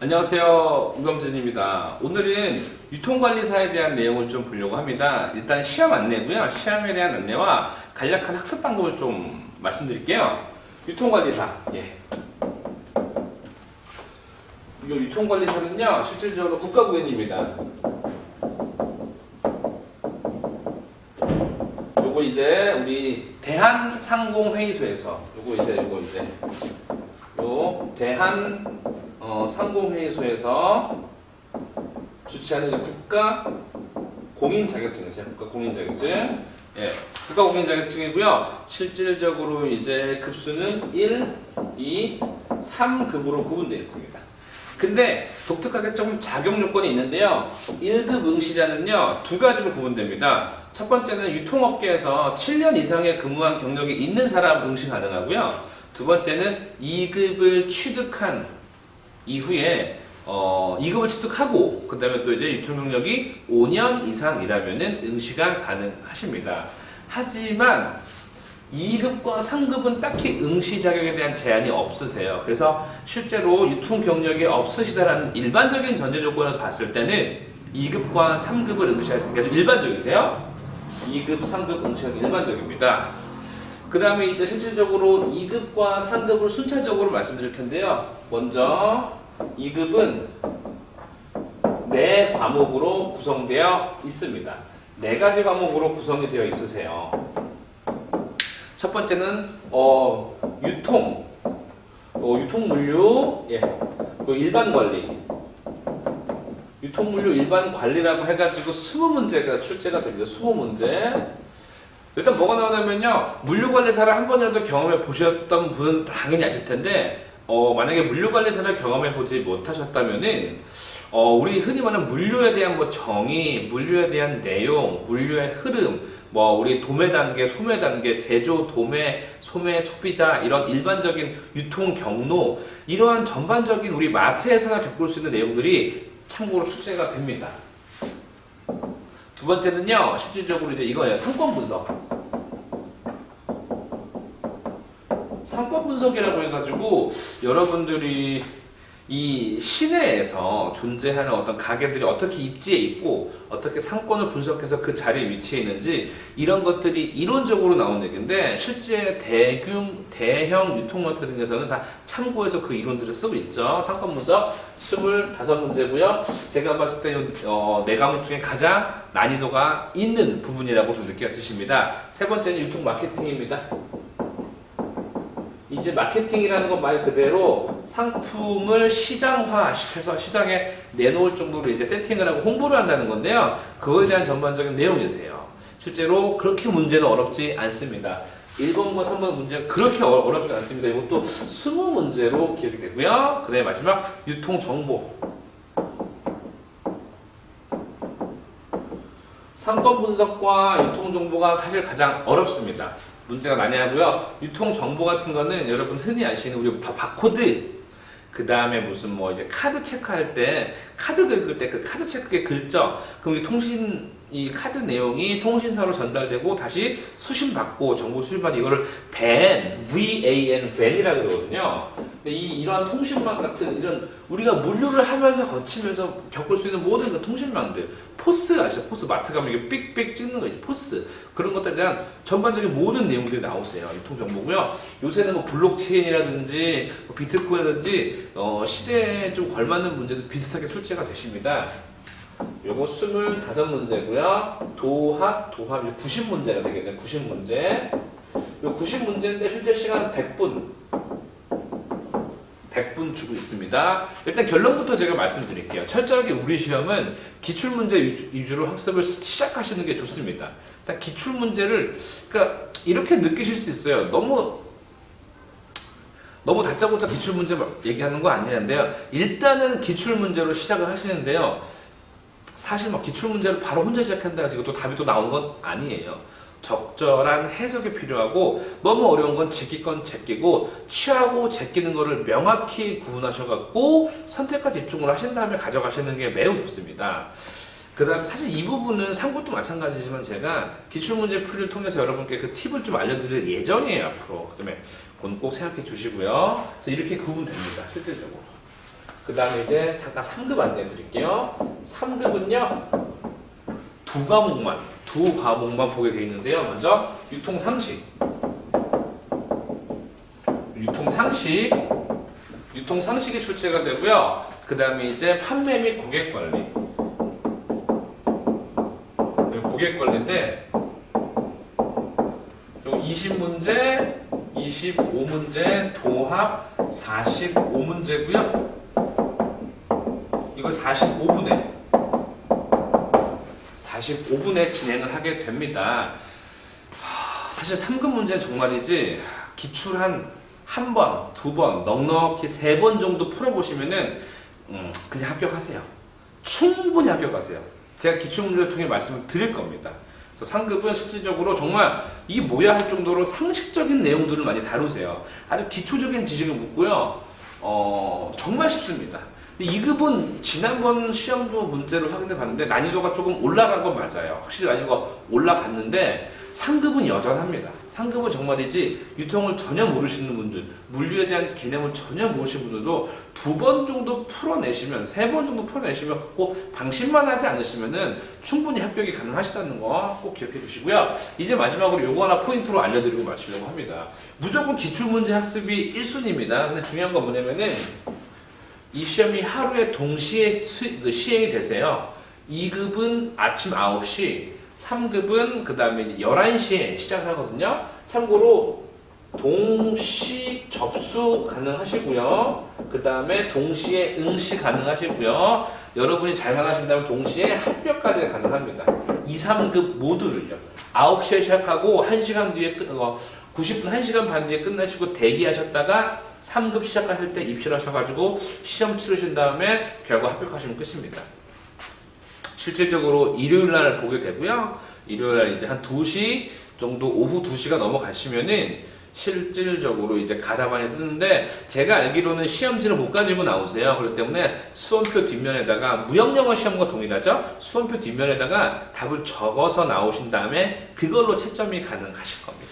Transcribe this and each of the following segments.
안녕하세요. 우겸진입니다. 오늘은 유통관리사에 대한 내용을 좀 보려고 합니다. 일단 시험 안내고요. 시험에 대한 안내와 간략한 학습 방법을 좀 말씀드릴게요. 유통관리사. 이 유통관리사는요, 실질적으로 국가공인입니다. 요거 이제 우리 대한상공회의소에서 요 상공회의소에서 주최하는 국가 공인 자격증이세요. 국가 공인 자격증. 예, 국가 공인 자격증이고요. 실질적으로 이제 급수는 1, 2, 3급으로 구분되어 있습니다. 근데 독특하게 좀 자격 요건이 있는데요. 1급 응시자는요, 두 가지로 구분됩니다. 첫 번째는 유통업계에서 7년 이상의 근무한 경력이 있는 사람 응시 가능하고요. 두 번째는 2급을 취득한 이후에 2급을 취득하고 그 다음에 또 이제 유통 경력이 5년 이상이라면은 응시가 가능하십니다. 하지만 2급과 3급은 딱히 응시 자격에 대한 제한이 없으세요. 그래서 실제로 유통 경력이 없으시다라는 일반적인 전제 조건에서 봤을 때는 2급과 3급을 응시하시는 게 아주 일반적이세요. 2급, 3급 응시하는 게 일반적입니다. 그 다음에 이제 실질적으로 2급과 3급을 순차적으로 말씀드릴 텐데요. 먼저 2급은 4과목으로 구성되어 있습니다. 4가지 과목으로 구성이 되어 있으세요. 첫 번째는 유통물류, 일반 관리, 유통물류 일반 관리라고 해가지고 20문제가 출제가 됩니다. 20문제. 일단 뭐가 나오냐면요, 물류관리사를 한 번이라도 경험해 보셨던 분은 당연히 아실 텐데, 만약에 물류관리사를 경험해 보지 못하셨다면은, 우리 흔히 말하는 물류에 대한 정의, 물류에 대한 내용, 물류의 흐름, 우리 도매 단계, 소매 단계, 제조, 도매, 소매, 소비자, 이런 일반적인 유통 경로, 이러한 전반적인 우리 마트에서나 겪을 수 있는 내용들이 참고로 출제가 됩니다. 두 번째는요, 실질적으로 이제 이거예요. 상권 분석. 상권 분석이라고 해가지고 여러분들이 이 시내에서 존재하는 어떤 가게들이 어떻게 입지에 있고 어떻게 상권을 분석해서 그 자리에 위치해 있는지 이런 것들이 이론적으로 나온 얘기인데 실제 대형 유통마트 등에서는 다 참고해서 그 이론들을 쓰고 있죠. 상권 분석 25문제고요. 제가 봤을 때 4과목 중에 가장 난이도가 있는 부분이라고 좀 느껴지십니다. 세 번째는 유통 마케팅입니다. 이제 마케팅이라는 건 말 그대로 상품을 시장화시켜서 시장에 내놓을 정도로 이제 세팅을 하고 홍보를 한다는 건데요. 그거에 대한 전반적인 내용이세요. 실제로 그렇게 문제는 어렵지 않습니다. 1번과 3번 문제는 그렇게 어렵지 않습니다. 이것도 20문제로 기억이 되고요. 그 다음에 마지막 유통정보. 상권 분석과 유통정보가 사실 가장 어렵습니다. 문제가 많이 하고요. 유통정보 같은 거는 여러분 흔히 아시는 우리 바코드, 그 다음에 무슨 이제 카드 체크할 때, 카드 긁을 때 그 카드 체크에 긁죠? 그럼 이 카드 내용이 통신사로 전달되고 다시 수신받고, 정보 수신받고, 이거를 VAN, 밴이라고 그러거든요. 근데 이러한 통신망 같은 우리가 물류를 하면서 거치면서 겪을 수 있는 모든 그 통신망들, 포스 아시죠? 포스 마트 가면 이게 삑삑 찍는 거 있죠? 포스. 그런 것들에 대한 전반적인 모든 내용들이 나오세요. 유통정보고요. 요새는 블록체인이라든지 비트코인이라든지 시대에 좀 걸맞는 문제도 비슷하게 출제가 되십니다. 요거 25문제고요. 도합 90문제가 되겠네요. 90문제. 요 90문제인데 실제 시간 100분 주고 있습니다. 일단 결론부터 제가 말씀드릴게요. 철저하게 우리 시험은 기출문제 위주로 학습을 시작하시는 게 좋습니다. 일단 기출문제를, 그러니까 이렇게 느끼실 수도 있어요. 너무 다짜고짜 기출문제 얘기하는 거 아니냐는데요. 일단은 기출문제로 시작을 하시는데요. 사실 기출문제를 바로 혼자 시작한다고 해서 이것도 답이 또 나오는 건 아니에요. 적절한 해석이 필요하고 너무 어려운 건 제끼 건 제끼고 취하고 제끼는 거를 명확히 구분하셔갖고 선택과 집중을 하신 다음에 가져가시는 게 매우 좋습니다. 그 다음 사실 이 부분은 상고도 마찬가지지만 제가 기출문제 풀이를 통해서 여러분께 그 팁을 좀 알려드릴 예정이에요. 앞으로. 그 다음에 그건 꼭 생각해 주시고요. 그래서 이렇게 구분됩니다. 실질적으로. 그 다음에 이제 잠깐 3급 안내해 드릴게요. 3급은요, 두 과목만 보게 되어 있는데요. 먼저 유통상식. 유통상식이 출제가 되고요. 그 다음에 이제 판매 및 고객관리. 고객관리인데, 20문제, 25문제, 도합 45문제고요. 이걸 45분에 진행을 하게 됩니다. 사실 3급 문제는 정말이지 기출 한 번, 두 번, 넉넉히 3번 정도 풀어보시면은 그냥 합격하세요. 충분히 합격하세요. 제가 기출문제를 통해 말씀을 드릴 겁니다. 그래서 3급은 실질적으로 정말 이게 뭐야 할 정도로 상식적인 내용들을 많이 다루세요. 아주 기초적인 지식을 묻고요. 정말 쉽습니다. 2급은 지난번 시험도 문제를 확인해 봤는데 난이도가 조금 올라간 건 맞아요. 확실히 난이도가 올라갔는데 3급은 여전합니다. 3급은 정말이지 유통을 전혀 모르시는 분들, 물류에 대한 개념을 전혀 모르시는 분들도 2번 정도 풀어내시면, 3번 정도 풀어내시면 꼭 방심만 하지 않으시면은 충분히 합격이 가능하시다는 거 꼭 기억해 주시고요. 이제 마지막으로 요거 하나 포인트로 알려드리고 마치려고 합니다. 무조건 기출문제 학습이 1순위입니다. 근데 중요한 건 뭐냐면은 이 시험이 하루에 동시에 시행이 되세요. 2급은 아침 9시, 3급은 그 다음에 11시에 시작하거든요. 참고로 동시 접수 가능하시고요. 그 다음에 동시에 응시 가능하시고요. 여러분이 잘만 하신다면 동시에 합격까지 가능합니다. 2, 3급 모두를요. 9시에 시작하고 1시간 뒤에 90분, 1시간 반 뒤에 끝내시고 대기하셨다가 3급 시작하실 때 입시를 하셔가지고 시험 치르신 다음에 결과 합격하시면 끝입니다. 실질적으로 일요일 날 보게 되고요. 일요일 날 이제 한 2시 정도, 오후 2시가 넘어가시면은 실질적으로 이제 가다반이 뜨는데, 제가 알기로는 시험지를 못 가지고 나오세요. 그렇기 때문에 수험표 뒷면에다가, 무역영어 시험과 동일하죠? 수험표 뒷면에다가 답을 적어서 나오신 다음에 그걸로 채점이 가능하실 겁니다.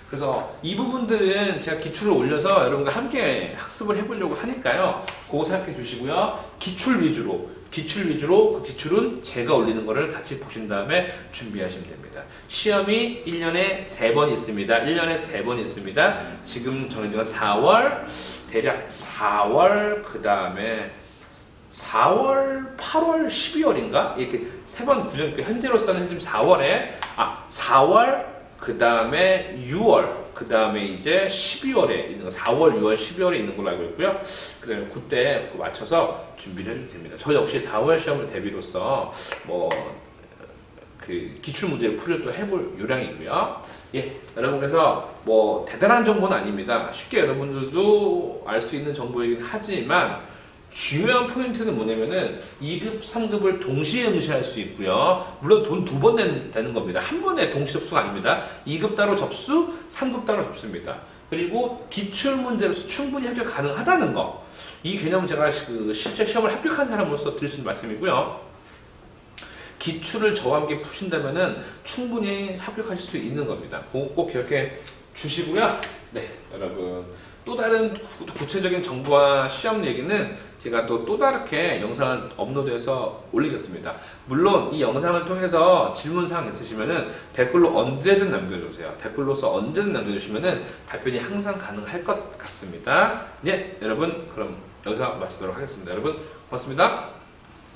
그래서 이 부분들은 제가 기출을 올려서 여러분과 함께 학습을 해보려고 하니까요. 그거 생각해 주시고요. 기출 위주로 그 기출은 제가 올리는 거를 같이 보신 다음에 준비하시면 됩니다. 시험이 1년에 3번 있습니다. 1년에 3번 있습니다. 지금 정해진 건 4월, 대략 4월, 그 다음에 4월, 8월, 12월인가? 이렇게 3번 구정, 현재로서는 지금 4월, 그 다음에 6월, 그 다음에 이제 12월에 있는 거, 4월, 6월, 12월에 있는 걸로 알고 있고요. 그다음에 그때 맞춰서 준비를 해주면 됩니다. 저 역시 4월 시험을 대비로서 그 기출 문제를 풀이를 또 해볼 요량이고요. 예, 여러분 그래서 대단한 정보는 아닙니다. 쉽게 여러분들도 알 수 있는 정보이긴 하지만 중요한 포인트는 뭐냐면은 2급, 3급을 동시에 응시할 수 있고요. 물론 돈 2번 내는 겁니다. 한 번에 동시 접수가 아닙니다. 2급 따로 접수, 3급 따로 접수입니다. 그리고 기출 문제로서 충분히 합격 가능하다는 거. 이 개념은 제가 실제 시험을 합격한 사람으로서 드릴 수 있는 말씀이고요. 기출을 저와 함께 푸신다면은 충분히 합격하실 수 있는 겁니다. 그거 꼭 기억해 주시고요. 네, 여러분. 또 다른 구체적인 정보와 시험 얘기는 제가 또 다르게 영상을 업로드해서 올리겠습니다. 물론 이 영상을 통해서 질문사항 있으시면은 댓글로 언제든 남겨주세요. 댓글로서 언제든 남겨주시면은 답변이 항상 가능할 것 같습니다. 네, 여러분 그럼 여기서 마치도록 하겠습니다. 여러분 고맙습니다.